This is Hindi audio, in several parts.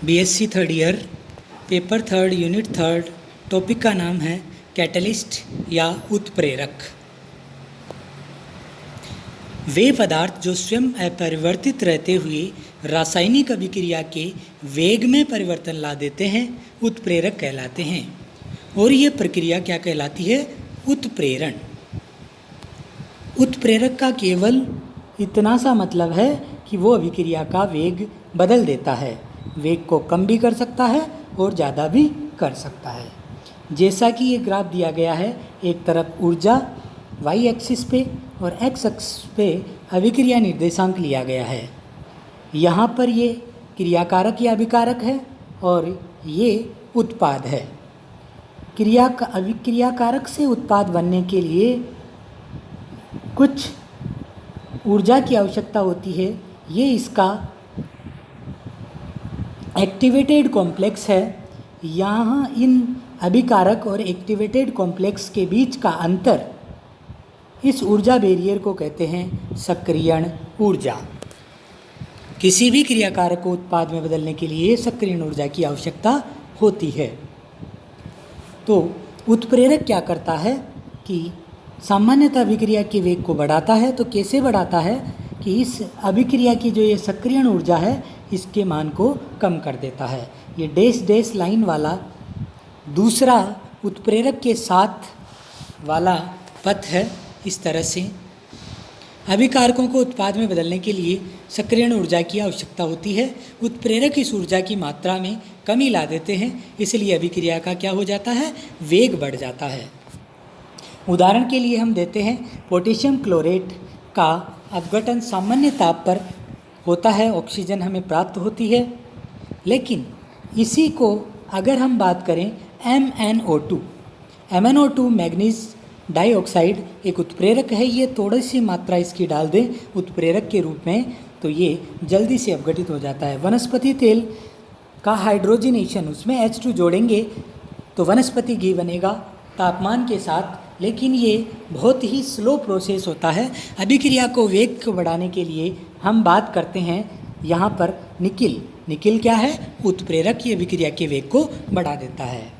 BSc third year, paper third, unit third. Topic का नाम है कैटलिस्ट या उत्प्रेरक। वे पदार्थ जो स्वयं अपरिवर्तित रहते हुए रासायनिक अभिक्रिया के वेग में परिवर्तन ला देते हैं उत्प्रेरक कहलाते हैं। और ये प्रक्रिया क्या कहलाती है? उत्प्रेरण। उत्प्रेरक का केवल इतना सा मतलब है कि वो अभिक्रिया का वेग बदल देता है। वेग को कम भी कर सकता है और ज़्यादा भी कर सकता है। जैसा कि ये ग्राफ दिया गया है, एक तरफ ऊर्जा वाई एक्सिस पे और एक्स एक्सिस पे अभिक्रिया निर्देशांक लिया गया है। यहाँ पर ये क्रियाकारक या अभिकारक है और ये उत्पाद है। अभिक्रियाकारक से उत्पाद बनने के लिए कुछ ऊर्जा की आवश्यकता होती है। ये इसका एक्टिवेटेड कॉम्प्लेक्स है। यहाँ इन अभिकारक और एक्टिवेटेड कॉम्प्लेक्स के बीच का अंतर, इस ऊर्जा बैरियर को कहते हैं सक्रियण ऊर्जा। किसी भी क्रियाकारक को उत्पाद में बदलने के लिए सक्रियण ऊर्जा की आवश्यकता होती है। तो उत्प्रेरक क्या करता है कि सामान्यतः अभिक्रिया के वेग को बढ़ाता है। तो कैसे बढ़ाता है कि इस अभिक्रिया की जो ये सक्रियण ऊर्जा है, इसके मान को कम कर देता है। ये डैश डैश लाइन वाला दूसरा उत्प्रेरक के साथ वाला पथ है। इस तरह से अभिकारकों को उत्पाद में बदलने के लिए सक्रियण ऊर्जा की आवश्यकता होती है। उत्प्रेरक इस ऊर्जा की मात्रा में कमी ला देते हैं, इसलिए अभिक्रिया का क्या हो जाता है? वेग बढ़ जाता है। उदाहरण के लिए हम देते हैं पोटेशियम क्लोरेट का अपघटन सामान्य ताप पर होता है, ऑक्सीजन हमें प्राप्त होती है। लेकिन इसी को अगर हम बात करें MnO2 मैग्नीज डाइऑक्साइड एक उत्प्रेरक है। ये थोड़ी सी मात्रा इसकी डाल दें उत्प्रेरक के रूप में तो ये जल्दी से अपघटित हो जाता है। वनस्पति तेल का हाइड्रोजनेशन, उसमें H2 जोड़ेंगे तो वनस्पति घी बनेगा तापमान के साथ, लेकिन ये बहुत ही स्लो प्रोसेस होता है। अभिक्रिया को वेग को बढ़ाने के लिए हम बात करते हैं यहाँ पर निकिल क्या है? उत्प्रेरक। ये अभिक्रिया के वेग को बढ़ा देता है।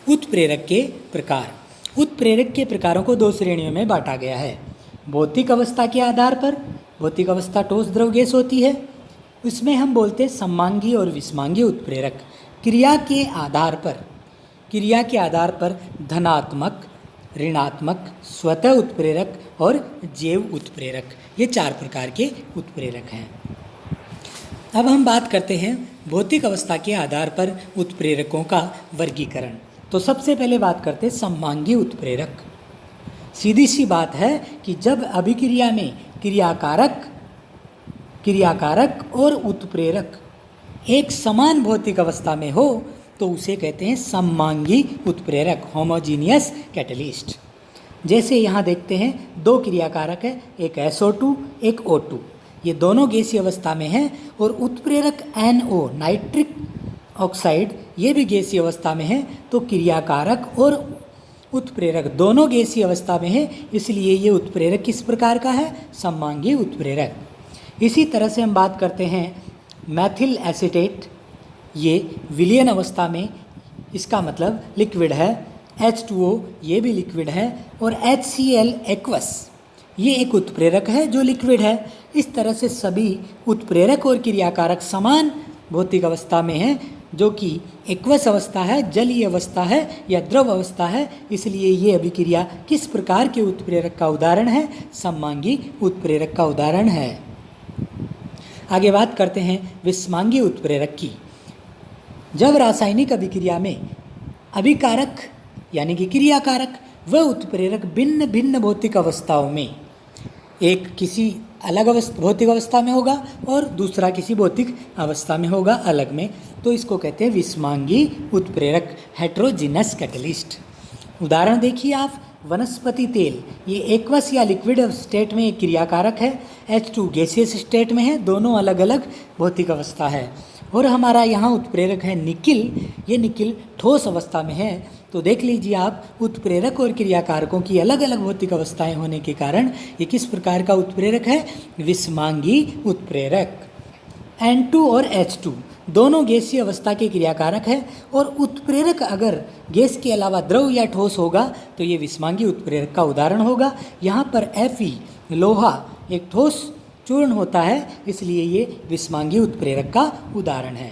उत्प्रेरक के प्रकार। उत्प्रेरक के प्रकारों को दो श्रेणियों में बांटा गया है। भौतिक अवस्था के आधार पर, भौतिक अवस्था ठोस द्रव गैस होती है, उसमें हम बोलते हैं सममांगी और विषमांगी उत्प्रेरक। क्रिया के आधार पर धनात्मक, ऋणात्मक, स्वतः उत्प्रेरक और जैव उत्प्रेरक, ये चार प्रकार के उत्प्रेरक हैं। अब हम बात करते हैं भौतिक अवस्था के आधार पर उत्प्रेरकों का वर्गीकरण। तो सबसे पहले बात करते हैं सममांगी उत्प्रेरक। सीधी सी बात है कि जब अभिक्रिया में क्रियाकारक और उत्प्रेरक एक समान भौतिक अवस्था में हो तो उसे कहते हैं सममांगी उत्प्रेरक, होमोजीनियस कैटलिस्ट। जैसे यहाँ देखते हैं दो क्रियाकारक है, एक SO2 एक O2, ये दोनों गैसीय अवस्था में हैं और उत्प्रेरक NO नाइट्रिक ऑक्साइड ये भी गैसीय अवस्था में है। तो क्रियाकारक और उत्प्रेरक दोनों गैसीय अवस्था में है, इसलिए ये उत्प्रेरक किस प्रकार का है? सममांगी उत्प्रेरक। इसी तरह से हम बात करते हैं मैथिल एसीटेट, ये विलयन अवस्था में, इसका मतलब लिक्विड है। H2O ये भी लिक्विड है और HCl एक्वस ये एक उत्प्रेरक है जो लिक्विड है। इस तरह से सभी उत्प्रेरक और क्रियाकारक समान भौतिक अवस्था में हैं, जो कि एक्वस अवस्था है, जलीय अवस्था है या द्रव अवस्था है। इसलिए ये अभिक्रिया किस प्रकार के उत्प्रेरक का उदाहरण है? सममांगी उत्प्रेरक का उदाहरण है। आगे बात करते हैं विषमांगी उत्प्रेरक की। जब रासायनिक अभिक्रिया में अभिकारक यानी कि क्रियाकारक व उत्प्रेरक भिन्न भिन्न भौतिक अवस्थाओं में, एक किसी अलग भौतिक अवस्था में होगा और दूसरा किसी भौतिक अवस्था में होगा अलग में, तो इसको कहते हैं विषमांगी उत्प्रेरक, हेट्रोजीनस कैटलिस्ट। उदाहरण देखिए आप, वनस्पति तेल ये एक्वस या लिक्विड स्टेट में एक क्रियाकारक है, H2 गैसियस स्टेट में है, दोनों अलग अलग भौतिक अवस्था है। और हमारा यहाँ उत्प्रेरक है निकिल, ये निकिल ठोस अवस्था में है। तो देख लीजिए आप, उत्प्रेरक और क्रियाकारकों की अलग अलग भौतिक अवस्थाएं होने के कारण ये किस प्रकार का उत्प्रेरक है? विषमांगी उत्प्रेरक। N2 और H2 दोनों गैसीय अवस्था के क्रियाकारक है और उत्प्रेरक अगर गैस के अलावा द्रव या ठोस होगा तो ये विस्मांगी उत्प्रेरक का उदाहरण होगा। यहाँ पर Fe लोहा एक ठोस चूर्ण होता है, इसलिए ये विस्मांगी उत्प्रेरक का उदाहरण है।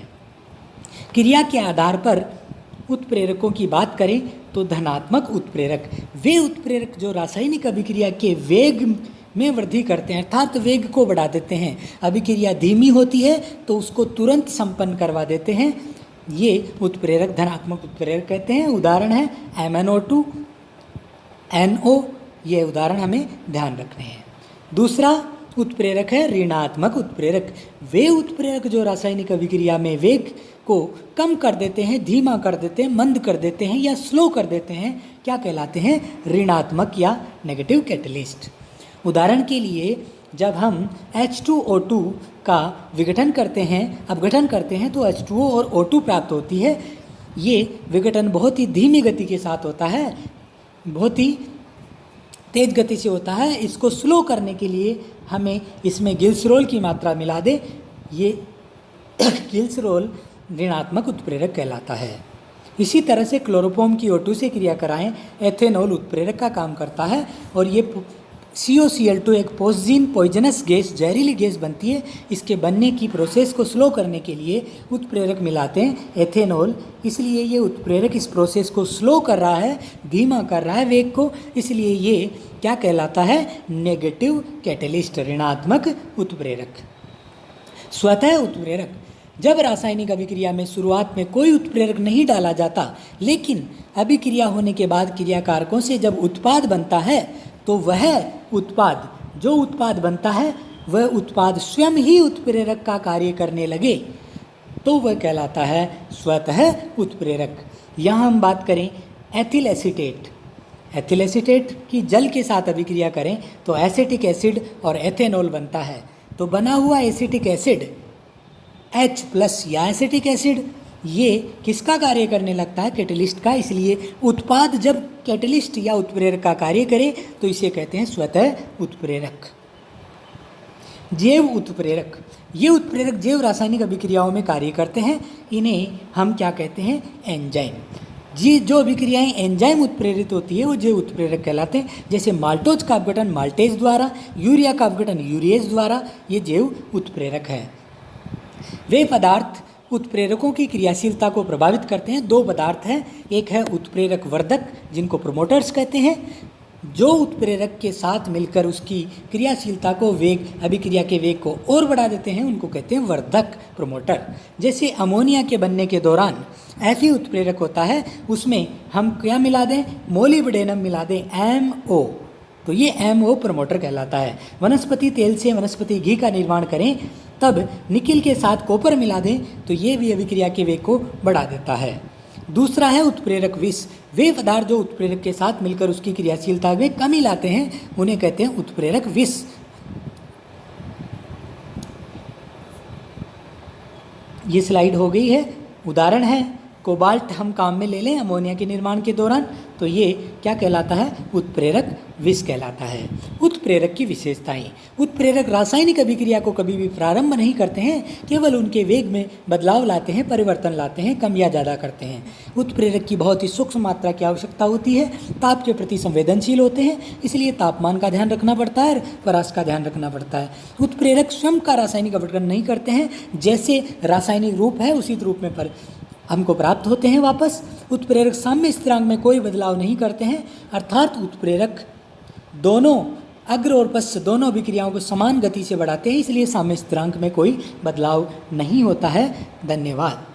क्रिया के आधार पर उत्प्रेरकों की बात करें तो धनात्मक उत्प्रेरक वे उत्प्रेरक जो रासायनिक अभिक्रिया के वेग में वृद्धि करते हैं, अर्थात वेग को बढ़ा देते हैं। अभिक्रिया धीमी होती है तो उसको तुरंत संपन्न करवा देते हैं, ये उत्प्रेरक धनात्मक उत्प्रेरक कहते हैं। उदाहरण है MnO2, NO, ये उदाहरण हमें ध्यान रखने हैं। दूसरा उत्प्रेरक है ऋणात्मक उत्प्रेरक वे उत्प्रेरक जो रासायनिक अभिक्रिया में वेग को कम कर देते हैं, धीमा कर देते हैं, मंद कर देते हैं या स्लो कर देते हैं, क्या कहलाते हैं? ऋणात्मक या नेगेटिव कैटलिस्ट। उदाहरण के लिए जब हम H2O2 का विघटन करते हैं, अपघटन करते हैं तो H2O और O2 प्राप्त होती है। ये विघटन बहुत ही धीमी गति के साथ होता है, बहुत ही तेज गति से होता है। इसको स्लो करने के लिए हमें इसमें ग्लिसरॉल की मात्रा मिला दे, ये ग्लिसरॉल ऋणात्मक उत्प्रेरक कहलाता है। इसी तरह से क्लोरोफॉर्म की O2 से क्रिया कराएं एथेनॉल उत्प्रेरक का काम करता है और ये COCl2 एक पॉइजनस गैस, जहरीली गैस बनती है। इसके बनने की प्रोसेस को स्लो करने के लिए उत्प्रेरक मिलाते हैं एथेनॉल, इसलिए ये उत्प्रेरक इस प्रोसेस को स्लो कर रहा है, धीमा कर रहा है वेग को, इसलिए ये क्या कहलाता है? नेगेटिव कैटलिस्ट, ऋणात्मक उत्प्रेरक। स्वतः उत्प्रेरक जब रासायनिक अभिक्रिया में शुरुआत में कोई उत्प्रेरक नहीं डाला जाता, लेकिन अभिक्रिया होने के बाद क्रियाकारकों से जब उत्पाद बनता है तो वह उत्पाद, जो उत्पाद बनता है वह उत्पाद स्वयं ही उत्प्रेरक का कार्य करने लगे तो वह कहलाता है स्वतः उत्प्रेरक। यहाँ हम बात करें एथिल एसीटेट, एथिल एसीटेट की जल के साथ अभिक्रिया करें तो एसिटिक एसिड और एथेनॉल बनता है। तो बना हुआ एसिटिक एसिड H+ या एसिटिक एसिड ये किसका कार्य करने लगता है? कैटलिस्ट का। इसलिए उत्पाद जब कैटलिस्ट या उत्प्रेरक का कार्य करे तो इसे कहते हैं स्वतः उत्प्रेरक। जैव उत्प्रेरक, ये उत्प्रेरक जैव रासायनिक अभिक्रियाओं में कार्य करते हैं, इन्हें हम क्या कहते हैं? एंजाइम। जी जो अभिक्रियाएं एंजाइम उत्प्रेरित होती है वो जैव उत्प्रेरक कहलाते हैं। जैसे माल्टोज का अपघटन माल्टेज द्वारा, यूरिया का अपघटन यूरिएज द्वारा, ये जैव उत्प्रेरक है। वे पदार्थ उत्प्रेरकों की क्रियाशीलता को प्रभावित करते हैं। दो पदार्थ हैं, एक है उत्प्रेरक वर्धक जिनको प्रोमोटर्स कहते हैं, जो उत्प्रेरक के साथ मिलकर उसकी क्रियाशीलता को, वेग, अभिक्रिया के वेग को और बढ़ा देते हैं, उनको कहते हैं वर्धक, प्रोमोटर। जैसे अमोनिया के बनने के दौरान Fe उत्प्रेरक होता है, उसमें हम क्या मिला दें? मोलिब्डेनम मिला दें, MO, तो ये MO प्रमोटर कहलाता है। वनस्पति तेल से वनस्पति घी का निर्माण करें तब निकिल के साथ कॉपर मिला दें तो ये भी अभिक्रिया के वेग को बढ़ा देता है। दूसरा है उत्प्रेरक विष, वे पदार्थ जो उत्प्रेरक के साथ मिलकर उसकी क्रियाशीलता में कमी लाते हैं उन्हें कहते हैं उत्प्रेरक विष। ये स्लाइड हो गई है। उदाहरण है कोबाल्ट हम काम में ले लें अमोनिया के निर्माण के दौरान, तो ये क्या कहलाता है? उत्प्रेरक विष कहलाता है। उत्प्रेरक की विशेषताएं, उत्प्रेरक रासायनिक अभिक्रिया को कभी भी प्रारंभ नहीं करते हैं, केवल उनके वेग में बदलाव लाते हैं, परिवर्तन लाते हैं, कम या ज़्यादा करते हैं। उत्प्रेरक की बहुत ही सूक्ष्म मात्रा की आवश्यकता होती है, ताप के प्रति संवेदनशील होते हैं, इसलिए तापमान का ध्यान रखना पड़ता है, परास का ध्यान रखना पड़ता है। उत्प्रेरक स्वयं का रासायनिक अपघटन नहीं करते हैं, जैसे रासायनिक रूप है उसी रूप में हमको प्राप्त होते हैं वापस। उत्प्रेरक साम्य स्थिरांक में कोई बदलाव नहीं करते हैं, अर्थात उत्प्रेरक दोनों अग्र और पश्च दोनों अभिक्रियाओं को समान गति से बढ़ाते हैं, इसलिए साम्य स्थिरांक में कोई बदलाव नहीं होता है। धन्यवाद।